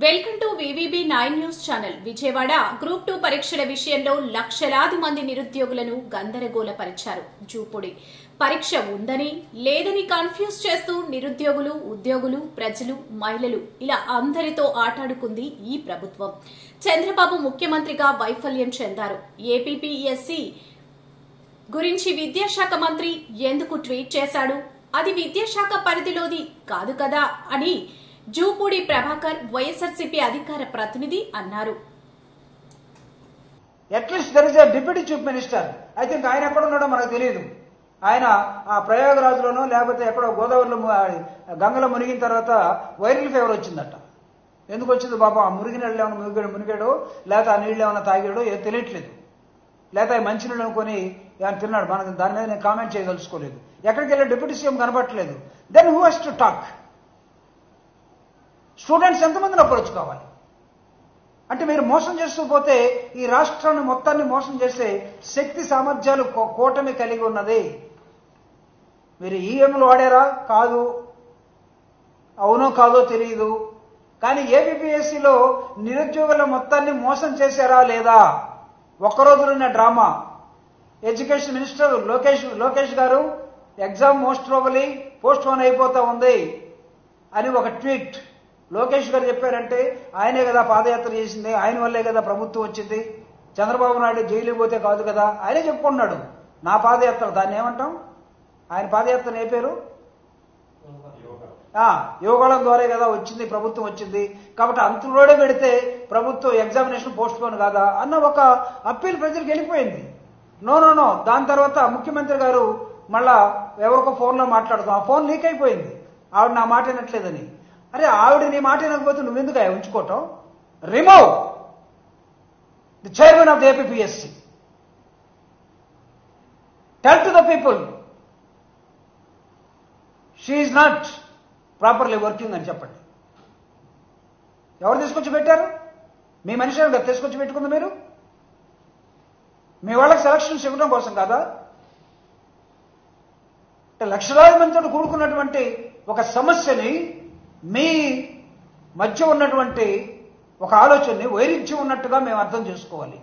Welcome to VVB9 news channel. Vijayawada group 2 పరీక్షల విషయంలో లక్షలాది మంది నిరుద్యోగులను గందరగోళపరిచారు. జూపుడి పరీక్ష ఉందని లేదని కన్ఫ్యూజ్ చేస్తూ నిరుద్యోగులు, ఉద్యోగులు, ప్రజలు, మహిళలు ఇలా అందరితో ఆటాడుకుంది ఈ ప్రభుత్వం. చంద్రబాబు ముఖ్యమంత్రిగా వైఫల్యం చెందారు. ఏపీపీఎస్సీ గురించి విద్యాశాఖ మంత్రి ఎందుకు ట్వీట్ చేశాడు? అది విద్యాశాఖ పరిధిలోది కాదు కదా అని జూపూడి ప్రభాకర్ వైఎస్ఆర్సీపీ అధికార ప్రతినిధి అన్నారు. At least there is a deputy chief minister. I think ఆయన ఎక్కడ ఉన్నాడో మనకు తెలియదు. ఆయన ఆ ప్రయాగరాజులోనో లేకపోతే ఎక్కడో గోదావరిలో గంగలో మునిగిన తర్వాత వైరల్ ఫీవర్ వచ్చిందట. ఎందుకు వచ్చింది బాబా? ఆ మునిగిన నీళ్ళు ఏమైనా మునిగాడో లేకపోతే ఆ నీళ్ళు ఏమైనా తాగాడో ఏదో తెలియట్లేదు. లేకపోతే ఆ మంచినీళ్ళు అనుకొని ఏమైనా తిన్నాడు. మనకు దాని మీద నేను కామెంట్ చేయదలుచుకోలేదు. ఎక్కడికి వెళ్ళే డిప్యూటీ సీఎం కనపడట్లేదు. Then who has to talk? Students ఎంతమందిని అప్రోచ్ కావాలి? అంటే మీరు మోసం చేస్తూ పోతే ఈ రాష్ట్రాన్ని మొత్తాన్ని మోసం చేసే శక్తి సామర్థ్యాలు కూటమి కలిగి ఉన్నది. మీరు ఈఎంలు వాడారా? కాదు. అవునో కాదో తెలియదు. కానీ ఏపీపీఎస్సీలో నిరుద్యోగుల మొత్తాన్ని మోసం చేశారా లేదా? ఒక్కరోజులున్న డ్రామా. ఎడ్యుకేషన్ మినిస్టర్ లోకేష్ గారు exam most probably post phone అయిపోతా ఉంది అని ఒక ట్వీట్ లోకేష్ గారు చెప్పారంటే ఆయనే కదా పాదయాత్ర చేసింది, ఆయన వల్లే కదా ప్రభుత్వం వచ్చింది, చంద్రబాబు నాయుడు జైలు పోతే కాదు కదా, ఆయనే చెప్పుకున్నాడు. నా పాదయాత్ర, దాన్ని ఏమంటాం? ఆయన పాదయాత్ర ఏ పేరు? యోగాళం ద్వారా కదా వచ్చింది, ప్రభుత్వం వచ్చింది. కాబట్టి అంతలోనే పెడితే ప్రభుత్వం ఎగ్జామినేషన్ పోస్ట్ పోన్ కాదా అన్న ఒక అప్పీల్ ప్రజలకు వెళ్ళిపోయింది. నో. దాని తర్వాత ముఖ్యమంత్రి గారు మళ్ళా ఎవరికో ఫోన్లో మాట్లాడుతాం, ఆ ఫోన్ లీక్ అయిపోయింది. ఆవిడ నా మాట వినట్లేదని. అరే ఆవిడ నీ మాట వినకపోతే నువ్వెందుకు ఉంచుకోవటం? Remove the chairman of the APPSC. Tell to the people she is not properly working అని చెప్పండి. ఎవరు తీసుకొచ్చి పెట్టారు? మీ మనిషి కదా తీసుకొచ్చి పెట్టుకుంది. మీరు మీ వాళ్ళకి సెలక్షన్స్ ఇవ్వడం కోసం కాదా? లక్షలాది మందితో కూడుకున్నటువంటి ఒక సమస్యని, మీ మధ్య ఉన్నటువంటి ఒక ఆలోచనని వైరుధ్యం ఉన్నట్టుగా మేము అర్థం చేసుకోవాలి.